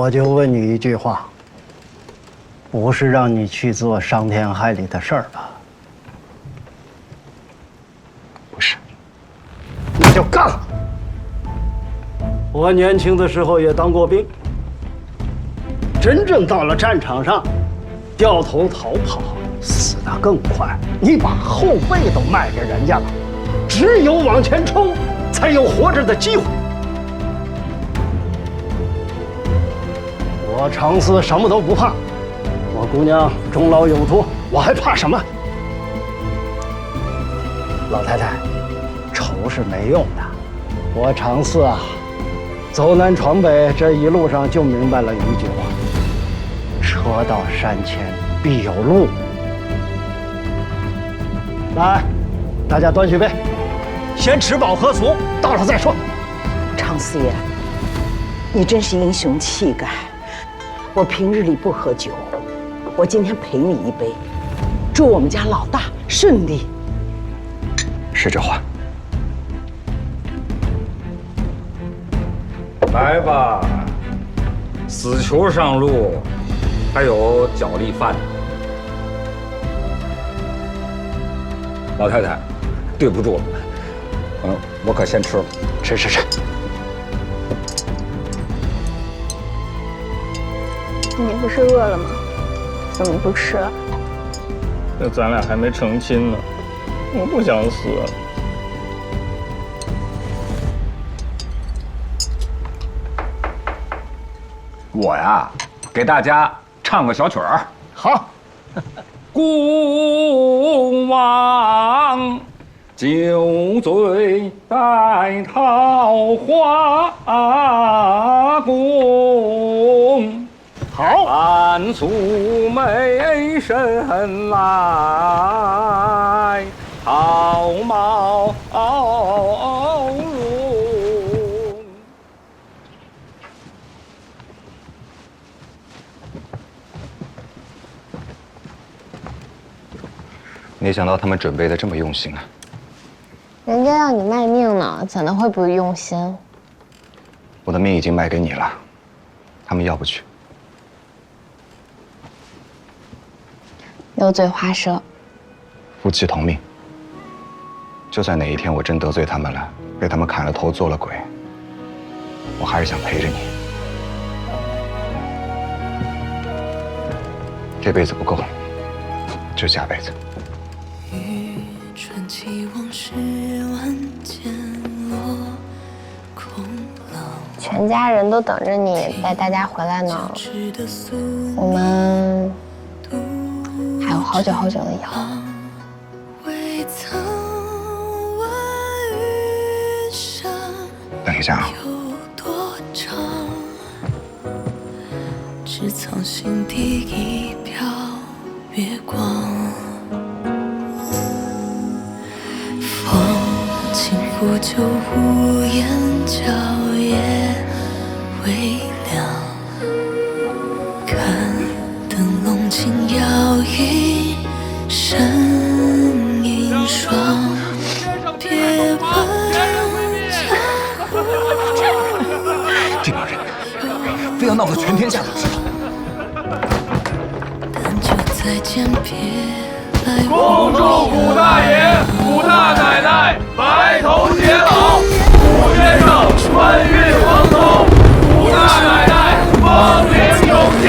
我就问你一句话，不是让你去做伤天害理的事儿吧？不是。那就干！我年轻的时候也当过兵，真正到了战场上，掉头逃跑，死得更快。你把后背都卖给人家了，只有往前冲，才有活着的机会。我常思什么都不怕，我姑娘终老有托，我还怕什么？老太太，愁是没用的。我常思啊，走南闯北这一路上就明白了一句话：车到山前必有路。来，大家端续杯，先吃饱喝足，到了再说。常四爷，你真是英雄气概。我平日里不喝酒，我今天陪你一杯，祝我们家老大顺利。是这话。来吧，死囚上路，还有脚力饭。老太太，对不住了，我可先吃了。吃。你不是饿了吗？怎么不吃啊？那咱俩还没成亲呢，我不想死。我呀，给大家唱个小曲儿。好。孤王酒醉在桃花宫，好，暗诉媚神来，桃貌容。没想到他们准备的这么用心啊！人家要你卖命呢，怎能会不用心？我的命已经卖给你了，他们要不去。油嘴滑舌，夫妻同命。就算哪一天我真得罪他们了，被他们砍了头做了鬼，我还是想陪着你。这辈子不够，就下辈子。传奇往事万千落空楼，全家人都等着你带大家回来呢。我们还有好久好久的以后。等一下啊！只藏心底一瞟月光。轻抚旧屋檐角，夜微凉。看灯笼轻摇一身影霜。别问江湖，这帮人非要闹得全天下都知道。但就再见别来恭祝古大爷、古大奶奶白头偕老，古先生官运亨通，古大奶奶芳龄永继。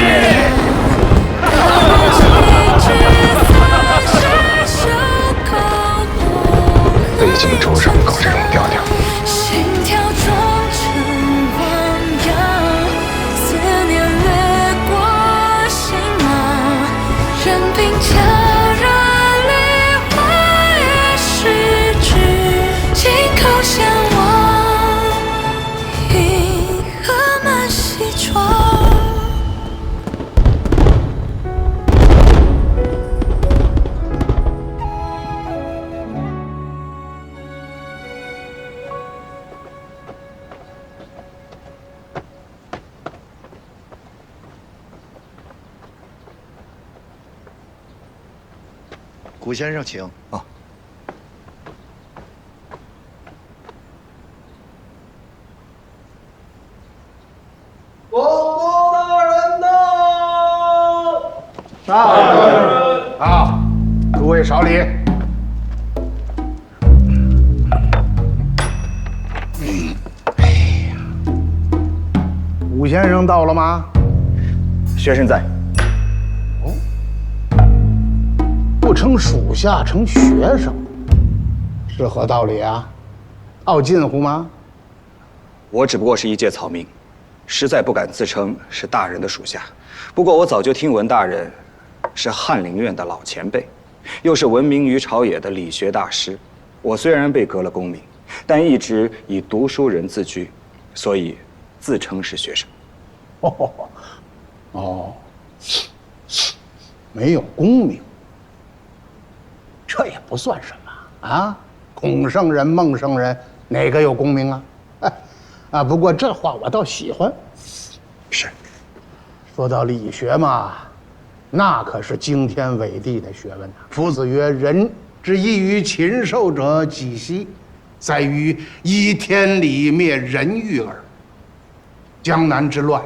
北京桌上搞这种调调，心跳撞成汪洋，思念掠过心芒，任凭家人离花也失去，紧扣相望，银河满西窗。古先生，请。啊。公公大好，诸位少礼。武先生到了吗？学生在。不称属下，称学生，是何道理啊？傲近乎吗？我只不过是一介草民，实在不敢自称是大人的属下。不过我早就听闻大人是翰林院的老前辈，又是闻名于朝野的理学大师。我虽然被革了功名，但一直以读书人自居，所以自称是学生。哦，没有功名，这也不算什么啊。孔圣人、孟圣人，哪个有功名啊？啊，不过这话我倒喜欢。是。说到理学嘛，那可是惊天伟地的学问呐。夫子曰：“人之异于禽兽者几希？在于依天理灭人欲耳。”江南之乱，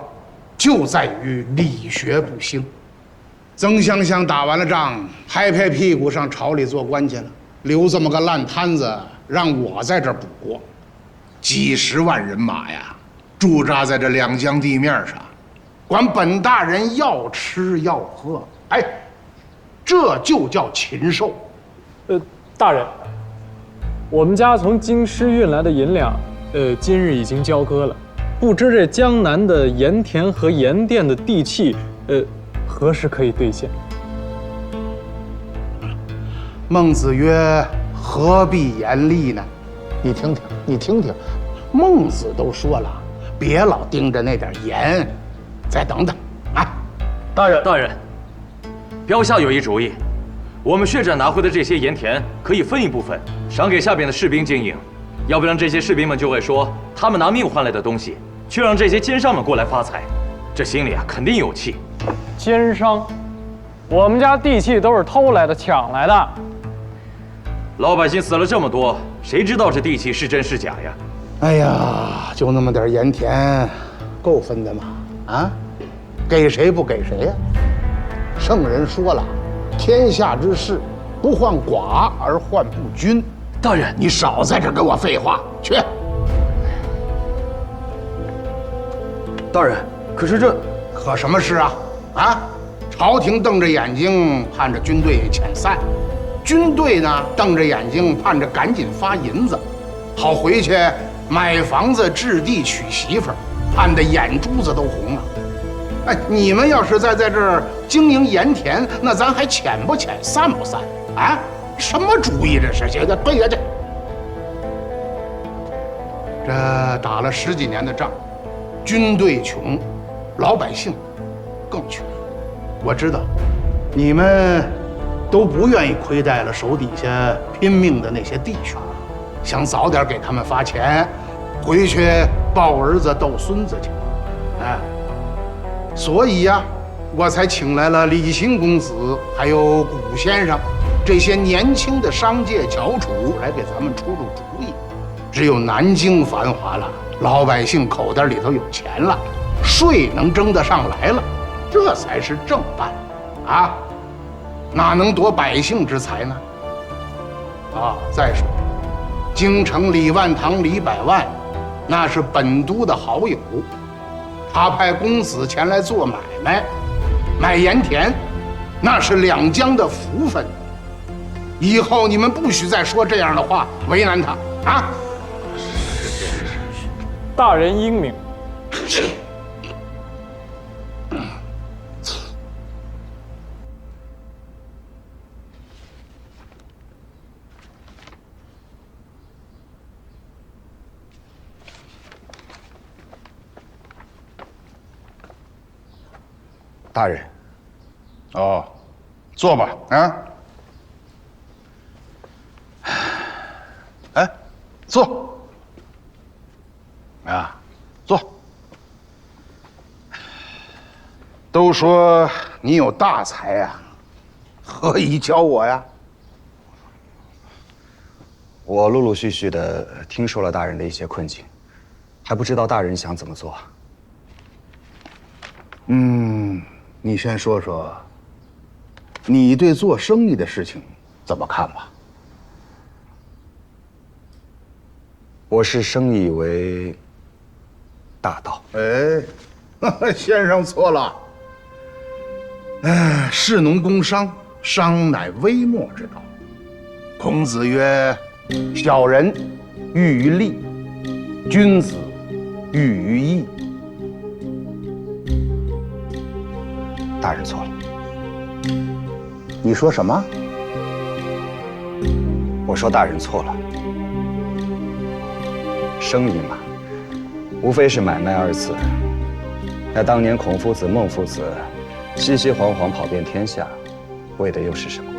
就在于理学不兴。曾湘湘打完了仗，拍拍屁股上朝里做官去了，留这么个烂摊子让我在这儿补过。几十万人马呀，驻扎在这两江地面上，管本大人要吃要喝，哎，这就叫禽兽。大人，我们家从京师运来的银两，今日已经交割了。不知这江南的盐田和盐店的地契，何时可以兑现？孟子曰：“何必言厉呢？”你听听，你听听，孟子都说了，别老盯着那点盐，再等等啊！大人，标下有一主意，我们血战拿回的这些盐田，可以分一部分赏给下边的士兵经营，要不然这些士兵们就会说，他们拿命换来的东西，却让这些奸商们过来发财，这心里啊肯定有气。奸商，我们家地契都是偷来的、抢来的。老百姓死了这么多，谁知道这地契是真是假呀？哎呀，就那么点盐田，够分的吗？啊，给谁不给谁呀？圣人说了，天下之事，不患寡而患不均。大人，你少在这跟我废话，去。大人，可是这可什么事啊？啊，朝廷瞪着眼睛盼着军队遣散，军队呢瞪着眼睛盼着赶紧发银子，好回去买房子置地娶媳妇儿，盼得眼珠子都红了。哎，你们要是在这儿经营盐田，那咱还遣不遣，散不散？啊，什么主意这是？去退下去！这打了10几年的仗，军队穷，老百姓更穷。我知道，你们都不愿意亏待了手底下拼命的那些弟兄，想早点给他们发钱，回去抱儿子逗孙子去。哎，所以呀，我才请来了李清公子还有古先生这些年轻的商界翘楚来给咱们出出主意。只有南京繁华了，老百姓口袋里头有钱了，税能征得上来了，这才是正办啊，哪能夺百姓之财呢？啊，再说京城李万堂李百万，那是本都的好友，他派公子前来做买卖，买盐田，那是两江的福分。以后你们不许再说这样的话，为难他啊！大人英明。大人，哦，坐吧，啊。哎，坐。啊，坐。都说你有大才呀，何以教我呀？我陆陆续续的听说了大人的一些困境，还不知道大人想怎么做。你先说说，你对做生意的事情怎么看吧？我视生意为大道。哎，先生错了。士农工商，商乃微末之道。孔子曰：“小人喻于利，君子喻于义。”大人错了。你说什么？我说大人错了。生意嘛，无非是买卖二字。那当年孔夫子、孟夫子，熙熙攘攘跑遍天下，为的又是什么？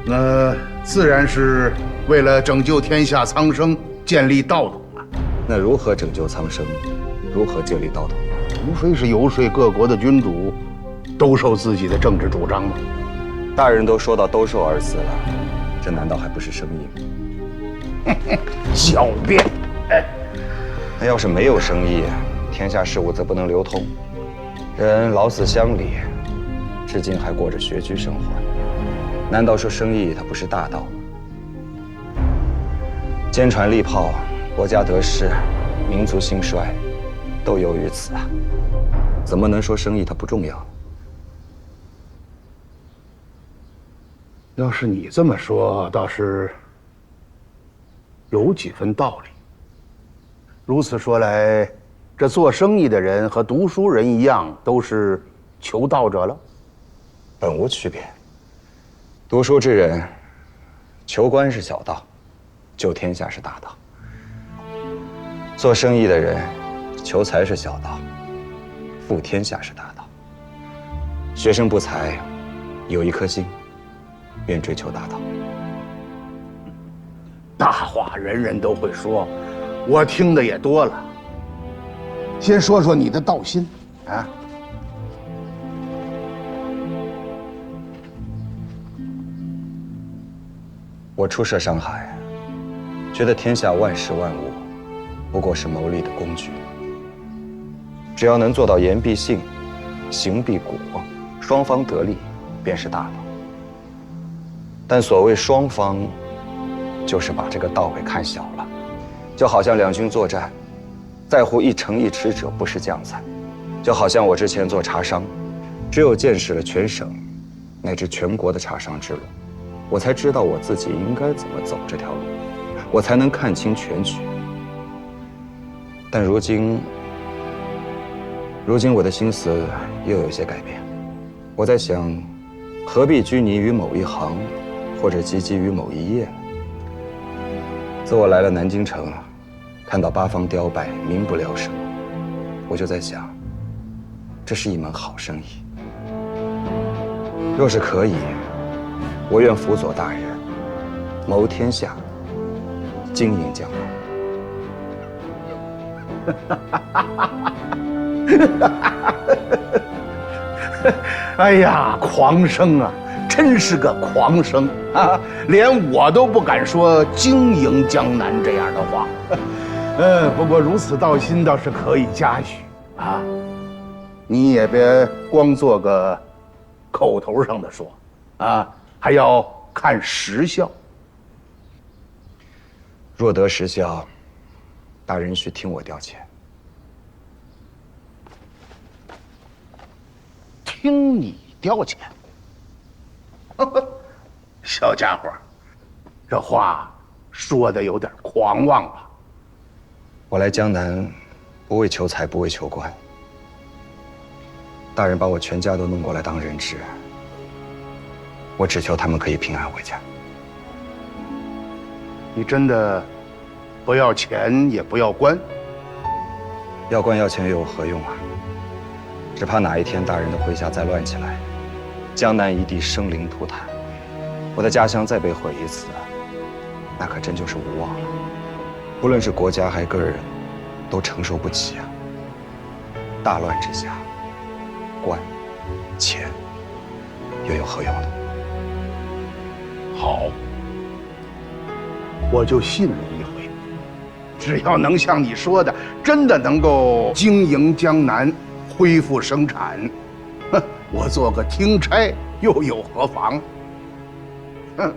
那自然是为了拯救天下苍生，建立道统啊。那如何拯救苍生？如何建立道统？无非是游说各国的君主，兜售自己的政治主张吗？大人都说到兜售二字了，这难道还不是生意吗？狡辩！那要是没有生意，天下事务则不能流通，人老死乡里，至今还过着学居生活。难道说生意它不是大道吗？坚船利炮，国家得失，民族兴衰，都由于此啊！怎么能说生意它不重要？要是你这么说，倒是有几分道理。如此说来，这做生意的人和读书人一样，都是求道者了？本无区别。读书之人，求官是小道，救天下是大道；做生意的人，求财是小道，富天下是大道。学生不才，有一颗心，愿追求大道。大话人人都会说，我听的也多了。先说说你的道心啊。我初涉商海，觉得天下万事万物不过是谋利的工具。只要能做到言必信，行必果，双方得利，便是大道。但所谓双方，就是把这个道给看小了。就好像两军作战，在乎一城一池者不是将才；就好像我之前做茶商，只有见识了全省乃至全国的茶商之路，我才知道我自己应该怎么走这条路，我才能看清全局。但如今我的心思又有些改变。我在想，何必拘泥于某一行，或者汲汲于某一业呢？自我来了南京城，看到八方雕拜，民不聊生，我就在想，这是一门好生意。若是可以，我愿辅佐大人，谋天下，经营江南。哎呀，狂生啊，真是个狂生啊！连我都不敢说经营江南这样的话。不过如此道心倒是可以嘉许啊。你也别光做个口头上的说啊，还要看实效。若得实效，大人需听我调遣。听你调遣？小家伙，这话说的有点狂妄了。我来江南，不为求财，不为求官。大人把我全家都弄过来当人质，我只求他们可以平安回家。你真的不要钱，也不要官？要官要钱又有何用啊？只怕哪一天大人的麾下再乱起来，江南一地生灵涂炭，我的家乡再被毁一次，那可真就是无望了。不论是国家还个人，都承受不起啊！大乱之下，官、钱又有何用呢？好，我就信了一回。只要能像你说的，真的能够经营江南，恢复生产，哼，我做个听差又有何妨？哼！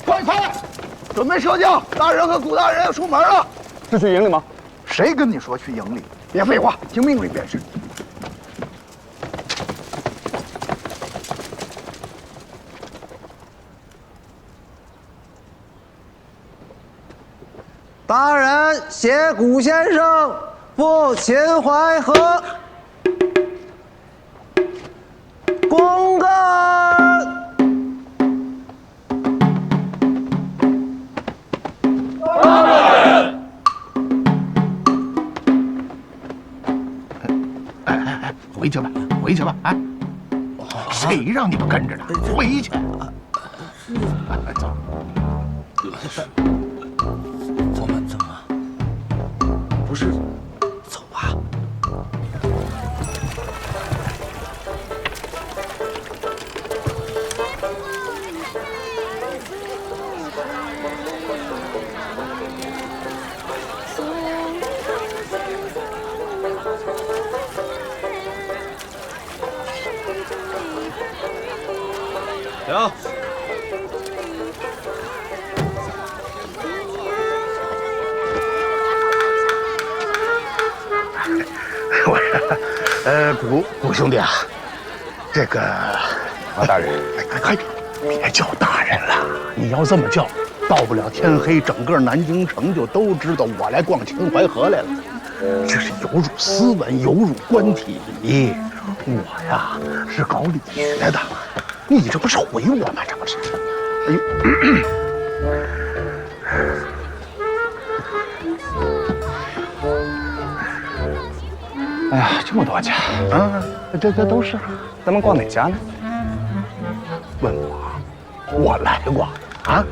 快，准备射箭！大人和谷大人要出门了。是去营里吗？谁跟你说去营里？别废话，听命令便是。大人，谢谷先生赴秦淮河公干。回去吧，回去吧！啊，谁让你们跟着的？回去！走。我们怎么？不是，走吧。行。我说，谷兄弟啊，这个马大人，哎，别叫大人了，你要这么叫，到不了天黑，整个南京城就都知道我来逛秦淮河来了。这是有辱斯文，有辱官体。我呀是搞理学的，你这不是毁我吗？这不是？哎呦！哎呀，这么多家，这都是。咱们逛哪家呢？问我来过啊？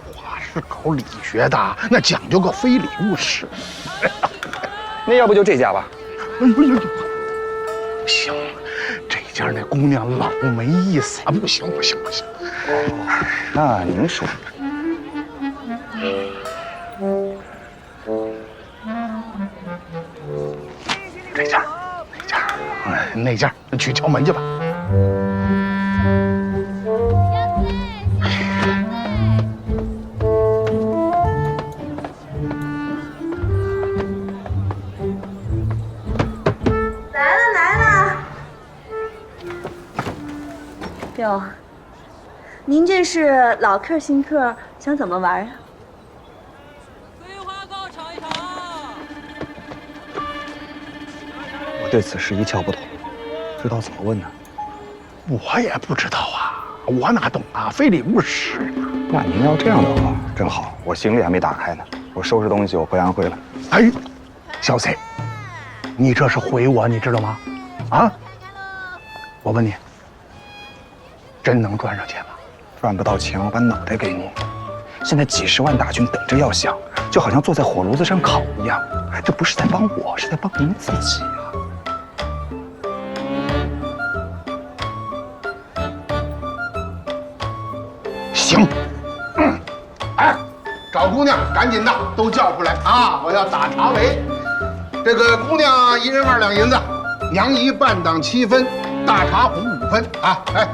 我是搞理学的，那讲究个非礼勿视。那要不就这家吧？哎呦，不行，这家那姑娘老没意思啊！不行。那您说？那家去敲门去吧。来了！哟，您这是老客新客，想怎么玩啊？我对此事一窍不通，知道怎么问呢？我也不知道啊，我哪懂啊，非礼勿视。那您要这样的话，正好，我行李还没打开呢，我收拾东西，我回安徽了。哎，小 C， 你这是毁我，你知道吗？啊？我问你，真能赚上钱吗？赚不到钱，我把脑袋给你。现在几十万大军等着要响，就好像坐在火炉子上烤一样。这不是在帮我，是在帮您自己啊。行，哎，找姑娘，赶紧的，都叫出来啊！我要打茶围。这个姑娘一人2两银子，娘姨半档7分，大茶壶5分啊！哎，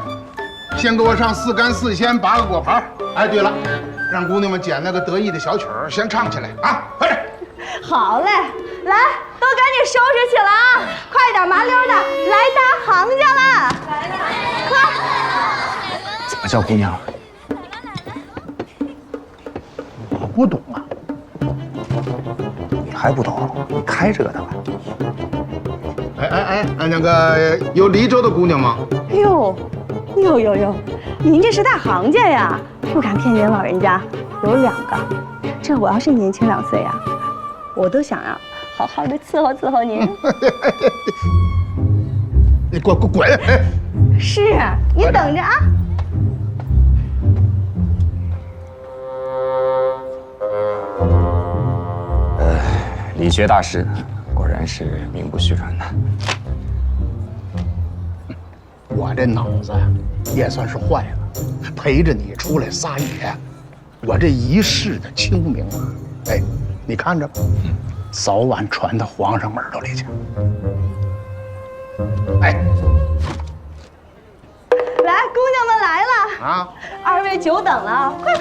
先给我上4干4鲜8个果盘。哎，对了，让姑娘们捡那个得意的小曲儿，先唱起来啊！快点！好嘞，来，都赶紧收拾起来啊！快点，麻溜的，来搭行家了！快！怎么叫姑娘？我不懂啊。你还不懂？你开这个的吧？哎，那个有黎州的姑娘吗？哟，您这是大行家呀！不敢骗您老人家，有2个。这我要是年轻2岁呀，我都想要好好的伺候您。你滚！是，您等着啊。理学大师，果然是名不虚传的。我这脑子也算是坏了，陪着你出来撒野，我这一世的清明啊！哎，你看着吧，早晚传到皇上耳朵里去。哎，来，姑娘们来了啊！二位久等了，快，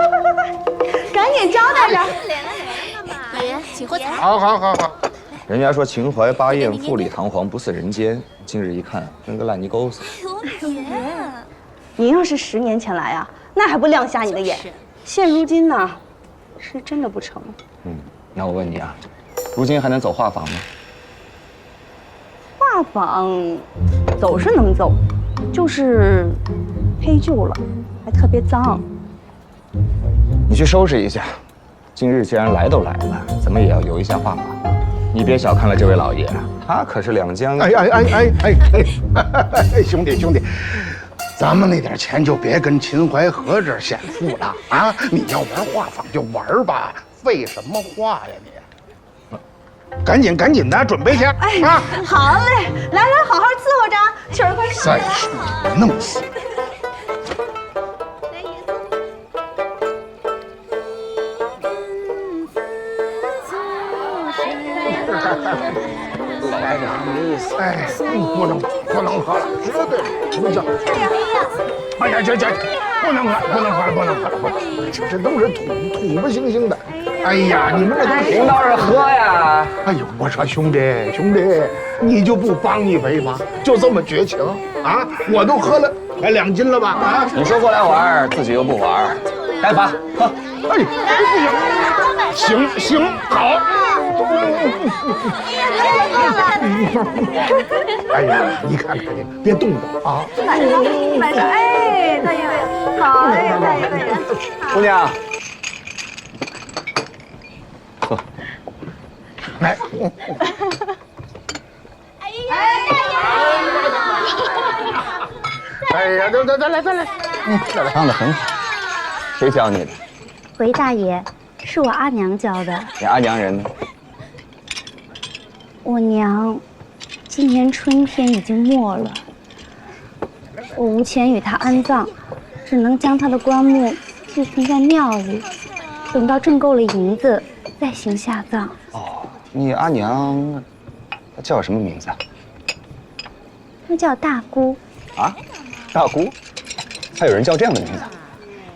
赶紧招待着。爷，请喝茶。好。人家说秦淮八艳，富丽堂皇，不似人间。今日一看，跟个烂泥沟似的。您要是10年前来啊，那还不亮瞎你的眼。现如今呢，是真的不成。那我问你啊，如今还能走画坊吗？画坊走是能走，就是坯旧了，还特别脏。你去收拾一下。今日既然来都来了，咱们也要游一下画坊。你别小看了这位老爷，他可是两江……兄弟，咱们那点钱就别跟秦淮河这儿显富了啊！你要玩画坊就玩吧，废什么话呀你？赶紧的，准备去啊！好嘞，来，好好伺候着，婶儿快上。再说弄死你！来点意思，不能喝了，绝对不行。哎呀，这不能喝了，这都是土不腥腥的。哎呀，你们这都领导人喝呀！哎呦，我说兄弟，你就不帮一杯吗？就这么绝情啊！我都喝了快2斤了吧？啊！你说过来玩，自己又不玩，该罚喝。哎，不行，行，好。哎呀，你看你，别动着啊！来着，哎，大爷，好嘞，大爷，姑娘，喝，来。哎呀，再来，唱得很好，谁教你的？回大爷，是我阿娘教的。你阿娘人呢？我娘今年春天已经没了，我无钱与她安葬，只能将她的棺木寄存在庙里，等到挣够了银子再行下葬。哦，你阿娘叫什么名字啊？那叫大姑。啊，大姑？还有人叫这样的名字？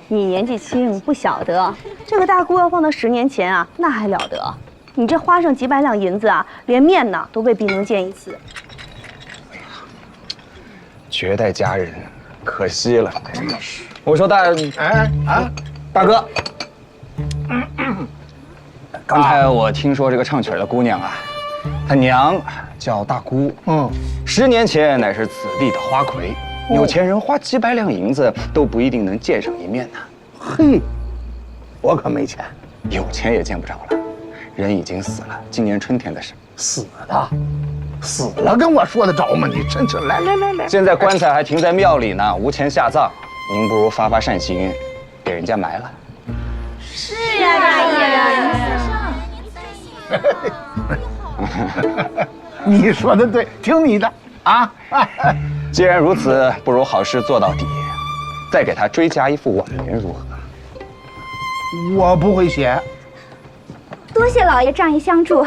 你年纪轻，不晓得，这个大姑要放到10年前啊，那还了得。你这花上几百两银子啊，连面呢都未必能见一次。绝代佳人，可惜了。我说大哥，刚才我听说这个唱曲的姑娘啊，她娘叫大姑，10年前乃是此地的花魁，有钱人花几百两银子都不一定能见上一面呢。嘿，我可没钱，有钱也见不着了。人已经死了，今年春天的事。死了，跟我说得着吗？你真是来。现在棺材还停在庙里呢，无钱下葬，您不如发善心，给人家埋了。是呀，大爷。你说的对，听你的啊。既然如此，不如好事做到底，再给他追加一副挽联，如何？我不会写。多谢老爷仗义相助，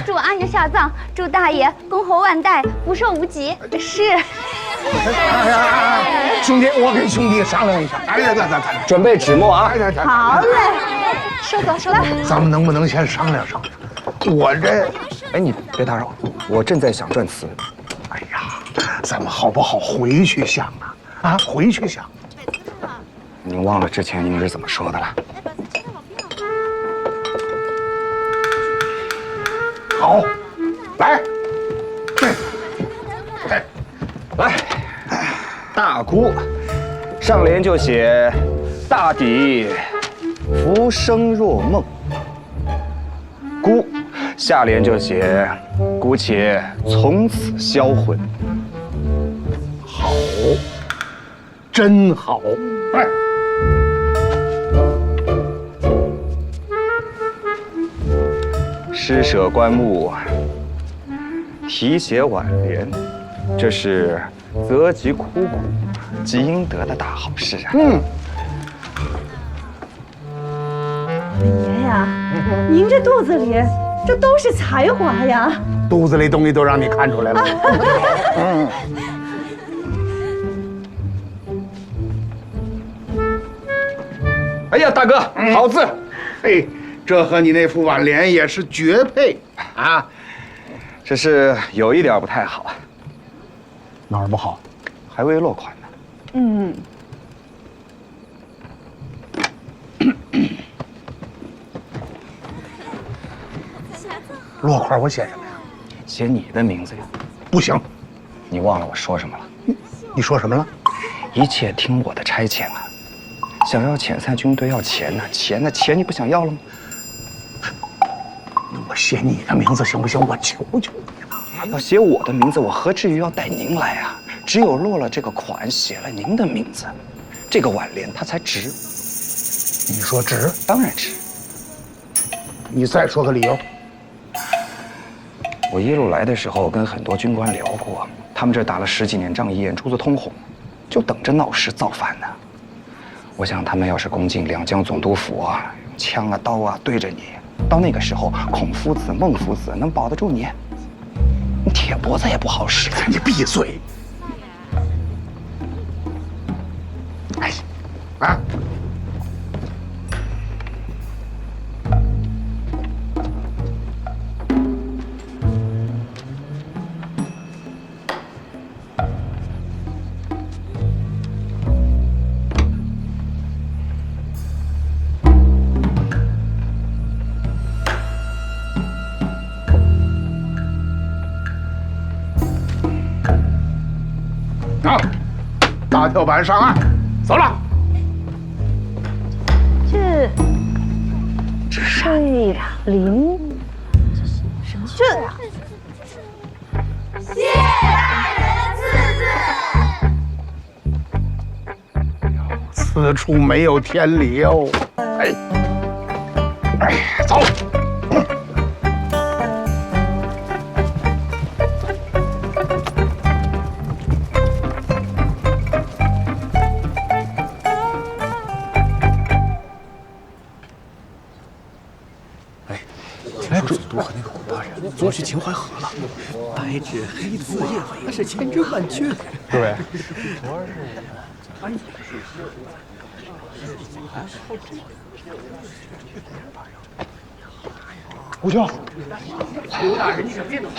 祝阿娘下葬，祝大爷公侯万代，福寿无极。是。兄弟，我跟兄弟商量一下。咱准备纸墨啊！好嘞，手来。咱们能不能先商量商量？我这，你别打扰，我正在想篆词。哎呀，咱们好不好回去想啊？回去想。您忘了之前您是怎么说的了？好，来，来，大姑，上联就写大抵浮生若梦，姑，下联就写姑且从此销魂。好，真好，哎。施舍棺木，题写挽联，这是择吉枯骨，积阴德的大好事啊！爷呀，您这肚子里这都是才华呀！肚子里东西都让你看出来了。哎呀，大哥，好字！嘿，这和你那副挽联也是绝配啊！只是有一点不太好，哪儿不好？还未落款呢。嗯，落款我写什么呀？写你的名字呀。不行，你忘了我说什么了？你说什么了？一切听我的差遣啊！想要遣散军队要钱呢，钱你不想要了吗？我写你的名字行不行？我求求你了。要写我的名字，我何至于要带您来啊？只有落了这个款，写了您的名字，这个挽联它才值。你说值？当然值。你再说个理由。我一路来的时候跟很多军官聊过，他们这打了10几年仗，眼珠子通红，就等着闹事造反呢。我想他们要是攻进两江总督府啊，用枪啊刀啊对着你，到那个时候，孔夫子、孟夫子能保得住你？你铁脖子也不好使。你闭嘴！哎，啊！啊！大跳板上岸，走了。这林，这谢大人赐字。此处没有天理哦。哎，走。都和那个武大人昨去秦淮河了，白纸黑字列为，那是千真万确的。诸位，吴兄，刘大人，你可别动！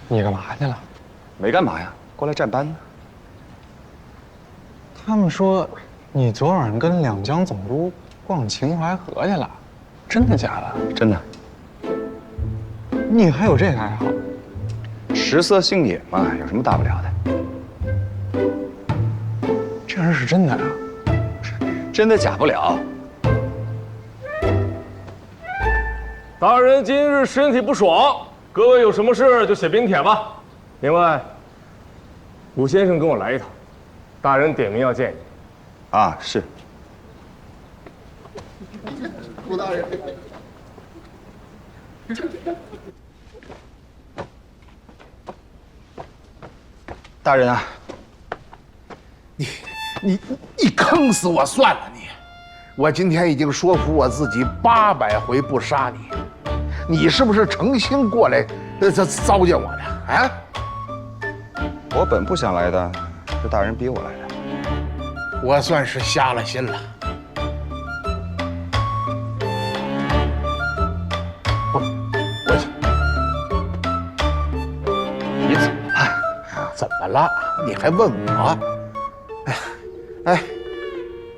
你干嘛去了？没干嘛呀，过来站班呢。他们说你昨晚上跟两江总督逛秦淮河去了，真的假的？真的。你还有这个爱好？食色性也嘛，有什么大不了的？这人是真的呀？真的假不了。大人今日身体不爽，各位有什么事就写冰帖吧。另外，武先生跟我来一趟，大人点名要见你。啊，是。吴大人。大人啊，你坑死我算了你！我今天已经说服我自己800回不杀你，你是不是诚心过来糟践我的啊？我本不想来的，是大人逼我来的。我算是瞎了心了。你怎么了？怎么了？你还问我？哎，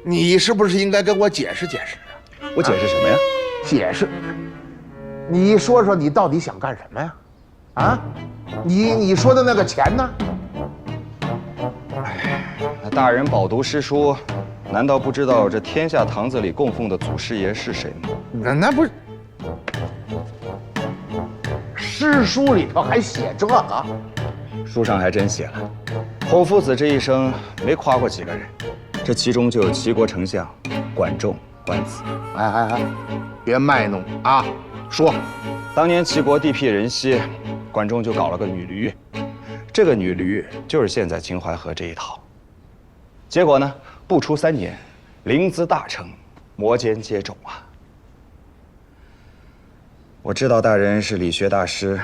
你是不是应该跟我解释解释啊？我解释什么呀？解释。你说说你到底想干什么呀？啊？你说的那个钱呢？那大人饱读诗书，难道不知道这天下堂子里供奉的祖师爷是谁吗？那不是诗书里头还写这个？书上还真写了，孔夫子这一生没夸过几个人，这其中就有齐国丞相管仲、管子。哎，别卖弄啊！说，当年齐国地辟人稀，管仲就搞了个女驴，这个女驴就是现在秦淮河这一套。结果呢，不出3年，临淄大成，摩肩接踵啊！我知道大人是理学大师，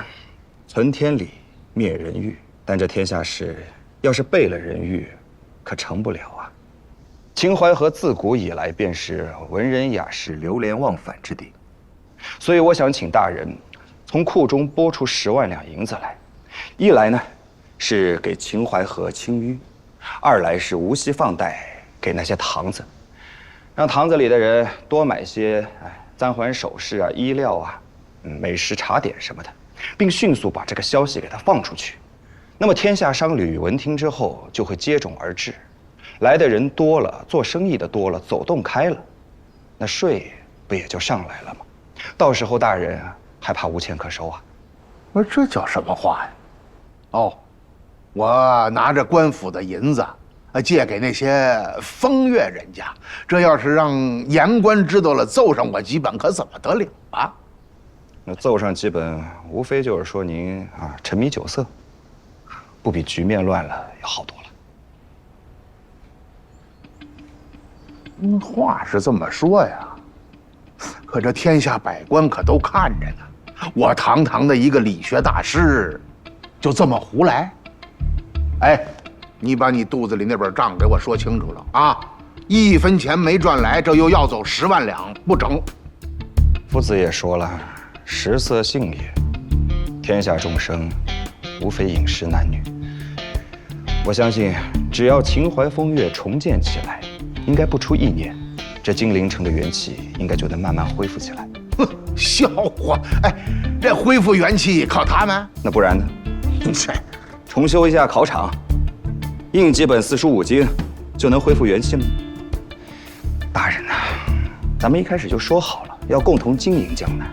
存天理，灭人欲，但这天下事要是背了人欲，可成不了啊！秦淮河自古以来便是文人雅士流连忘返之地，所以我想请大人从库中拨出10万两银子来，一来呢是给秦淮河清淤，二来是无息放贷给那些堂子，让堂子里的人多买些簪环首饰啊、衣料啊、美食茶点什么的，并迅速把这个消息给它放出去。那么天下商旅闻听之后就会接踵而至，来的人多了，做生意的多了，走动开了，那税不也就上来了吗？到时候大人还怕无钱可收啊？我说这叫什么话呀？哦，我拿着官府的银子，借给那些风月人家，这要是让言官知道了，奏上我几本，可怎么得了啊？那奏上几本，无非就是说您沉迷酒色，不比局面乱了要好多了。话是这么说呀，可这天下百官可都看着呢，我堂堂的一个理学大师，就这么胡来？哎，你把你肚子里那本账给我说清楚了啊！1分钱没赚来，这又要走10万两，不成。夫子也说了，食色性也，天下众生，无非饮食男女。我相信，只要秦淮风月重建起来，应该不出1年，这金陵城的元气应该就能慢慢恢复起来。哼，笑话！哎，这恢复元气靠他们？那不然呢？重修一下考场，印几本4书5经，就能恢复元气吗？大人呐，咱们一开始就说好了，要共同经营江南。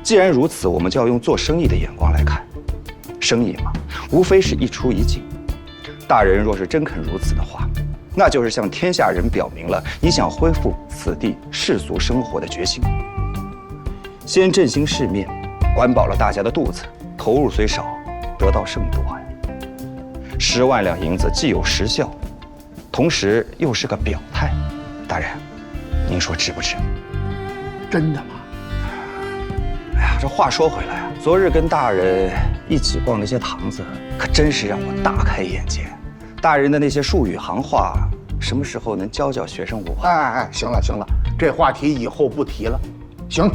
既然如此，我们就要用做生意的眼光来看。生意嘛，无非是一出一进。大人若是真肯如此的话，那就是向天下人表明了你想恢复此地世俗生活的决心。先振兴市面，管饱了大家的肚子，投入虽少，得到甚多呀。10万两银子既有实效，同时又是个表态。大人，您说值不值？真的吗？哎呀，这话说回来啊，昨日跟大人一起逛那些堂子，可真是让我大开眼界。大人的那些术语行话，什么时候能教教学生我？哎，行了行了，这话题以后不提了。行，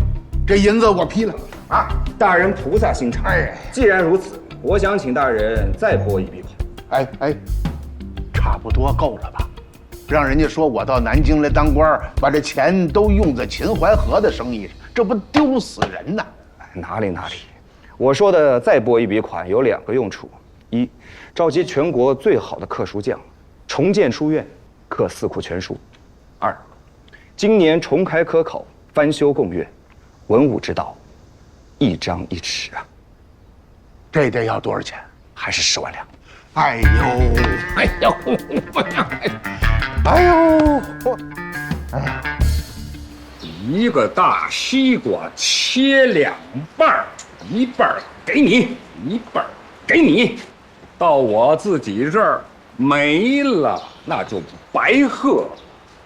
这银子我批了啊！大人菩萨心肠。哎，既然如此，我想请大人再拨一笔款。哎，差不多够了吧？让人家说我到南京来当官，把这钱都用在秦淮河的生意上，这不丢死人呐！哪里，我说的再拨一笔款有2个用处：一，召集全国最好的刻书匠，重建书院，刻4库全书；二，今年重开科考，翻修贡院，文武之道，一张一弛啊！这得要多少钱？还是10万两。哎呦，一个大西瓜切2半，一半给你，一半给你，到我自己这儿没了，那就白鹤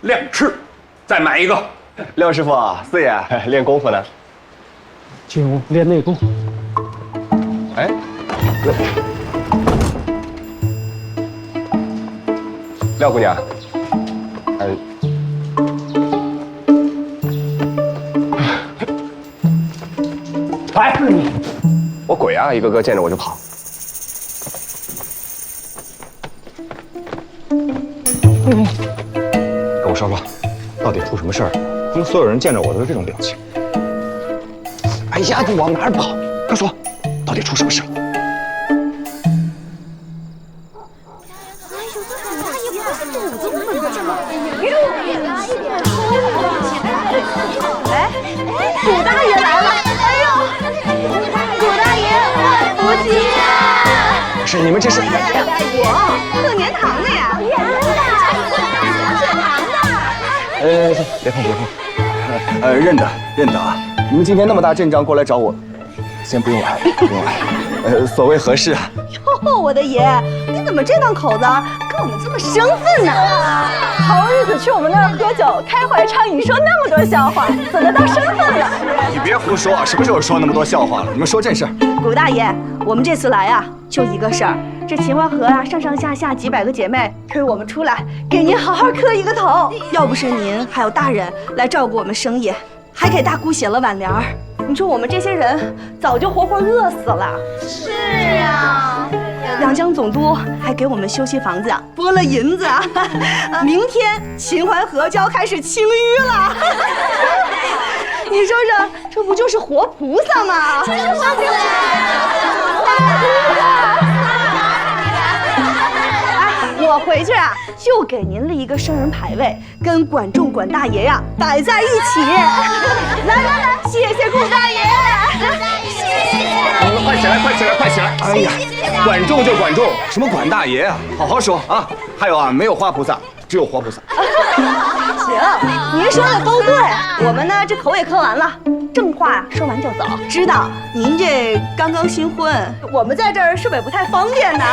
亮翅。再买一个。廖师傅，四爷练功夫呢？进屋练内功。哎，廖姑娘，来，我鬼啊！一个个见着我就跑。跟我说说，到底出什么事儿？怎么所有人见着我都是这种表情？哎呀，你往哪儿跑？快说，到底出什么事了？古大爷来了！哎呦，古大爷，福气呀！是你们这是？我贺年堂的呀！别碰！认得啊！你们今天那么大阵仗过来找我，先不用来。所谓何事啊？哟，我的爷，你怎么这档口子？跟我们这么生分呢？头日子去我们那儿喝酒，开怀畅饮，说那么多笑话，怎么到生分了？你别胡说啊！什么时候说那么多笑话了？你们说正事儿。谷大爷，我们这次来啊，就一个事儿。这秦淮河啊，上上下下几百个姐妹推我们出来，给您好好磕一个头。要不是您还有大人来照顾我们生意，还给大姑写了挽联儿，你说我们这些人早就活活饿死了。是啊。两江总督还给我们修葺房子，拨了银子啊！明天秦淮河就要开始清淤了。你说说，这不就是活菩萨吗？就是活菩萨！我回去啊，就给您立一个生人牌位，跟管仲管大爷呀摆在一起。来，谢谢顾大爷。快起来，快起来，快起来！哎呀，管仲就管仲，什么管大爷啊？好好说啊！还有啊，没有花菩萨，只有活菩萨。行，您说的都对。我们呢，这口也磕完了，正话说完就走。知道您这刚刚新婚，我们在这儿是不是也不太方便呢？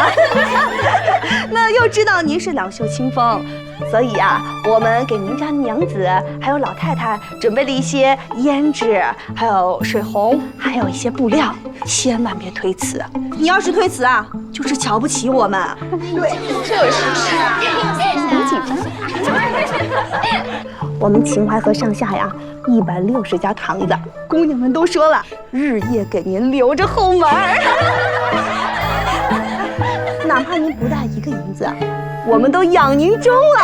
那又知道您是两袖清风，所以啊，我们给您家娘子还有老太太准备了一些胭脂，还有水红，还有一些布料，千万别推辞。你要是推辞啊，就是瞧不起我们。对，就是啊。别紧张。我们秦淮河上下呀，160家堂子，姑娘们都说了，日夜给您留着后门。哪怕您不带一个银子，我们都养您终老。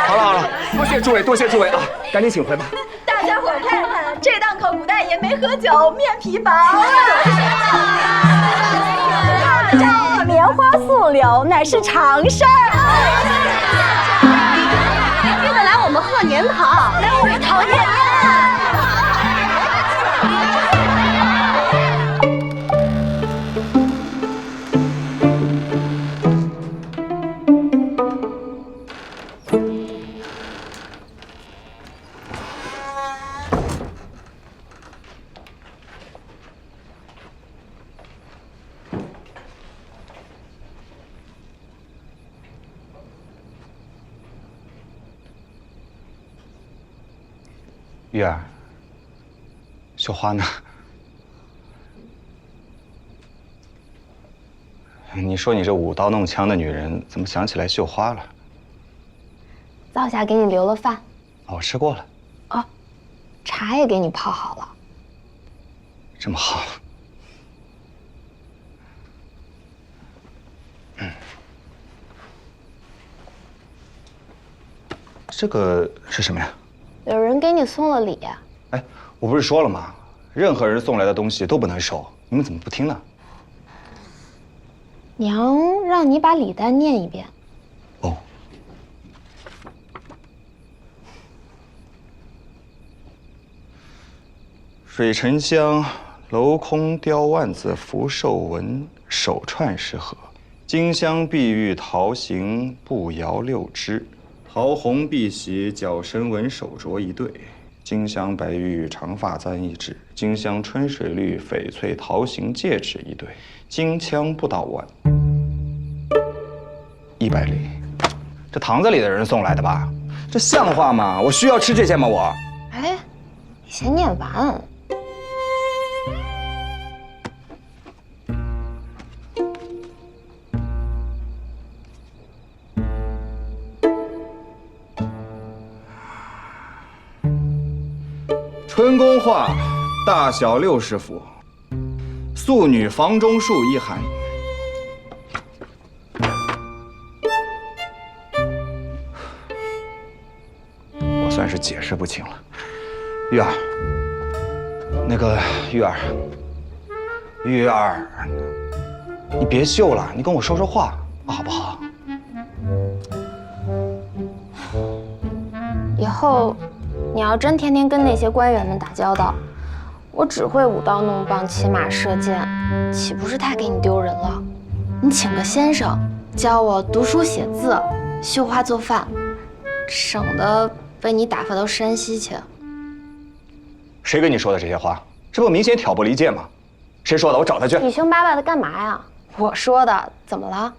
好了，多谢诸位，多谢诸位啊！赶紧请回吧。大家伙看看，这档口谷大爷没喝酒，面皮薄啊！这棉花素柳乃是常事儿。记得来我们贺年堂，来我们陶冶。玉儿，绣花呢？你说你这舞刀弄枪的女人，怎么想起来绣花了？灶下给你留了饭。哦，我吃过了。哦，茶也给你泡好了。这么好。这个是什么呀？有人给你送了礼。哎，我不是说了吗？任何人送来的东西都不能收，你们怎么不听呢？娘让你把礼单念一遍。哦。水沉香，镂空雕万字福寿纹，手串是合。金镶碧玉桃形，步摇6枝。桃红碧玺，脚身纹手镯1对；金镶白玉长发簪1只；金镶春水绿翡翠桃形戒指1对；金枪不倒腕100粒。这堂子里的人送来的吧？这像话吗？我需要吃这些吗？我。哎，你先念完。春宫画，大小60幅，素女房中树1函。我算是解释不清了。玉儿，那个玉儿，玉儿，你别绣了，你跟我说说话，好不好？以后你要真天天跟那些官员们打交道，我只会舞刀弄棒、骑马射箭，岂不是太给你丢人了？你请个先生教我读书写字、绣花做饭，省得被你打发到山西去。谁跟你说的这些话？这不明显挑拨离间吗？谁说的？我找他去。你凶巴巴的干嘛呀？我说的，怎么了？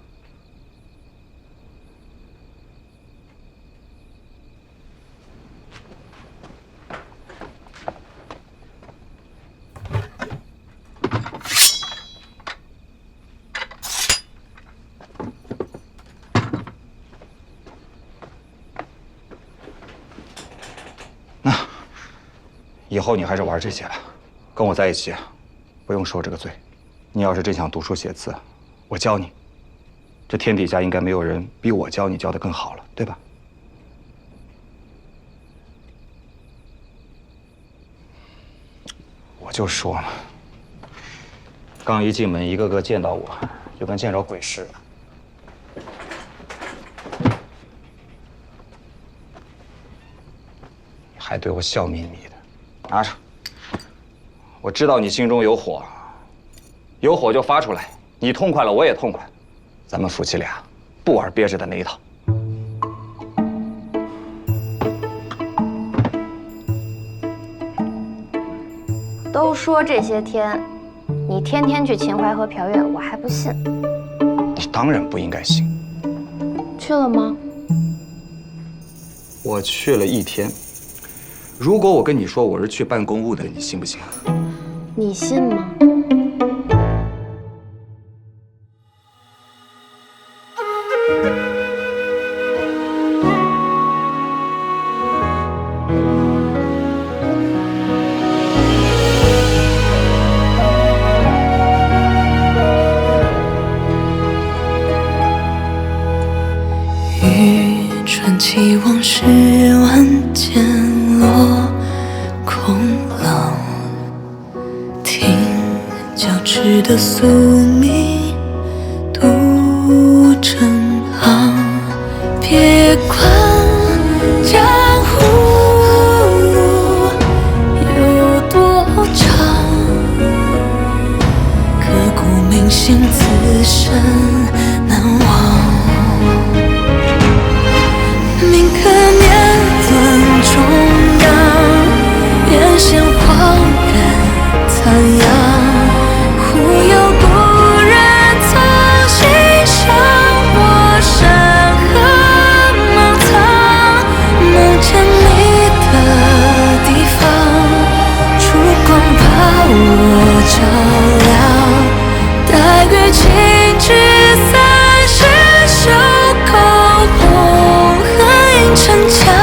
以后你还是玩这些吧，跟我在一起，不用受这个罪。你要是真想读书写字，我教你。这天底下应该没有人比我教你教得更好了，对吧？我就说嘛，刚一进门，一个个见到我，就跟见着鬼似的。还对我笑眯眯的。拿着，我知道你心中有火，有火就发出来，你痛快了，我也痛快，咱们夫妻俩不玩憋着的那一套。都说这些天，你天天去秦淮河嫖月，我还不信。你当然不应该信。去了吗？我去了1天。如果我跟你说我是去办公务的，你信不信？你信吗？雨传奇往事万间落空浪，听交织的宿命渡成行。别管江湖路有多长，刻骨铭心，此生难忘。铭刻年轮中央，眼线恍然残阳。忽有故人曾欣赏我山河茫苍，梦见你的地方，烛光把我照亮。待月静止，散时袖口红痕映城墙。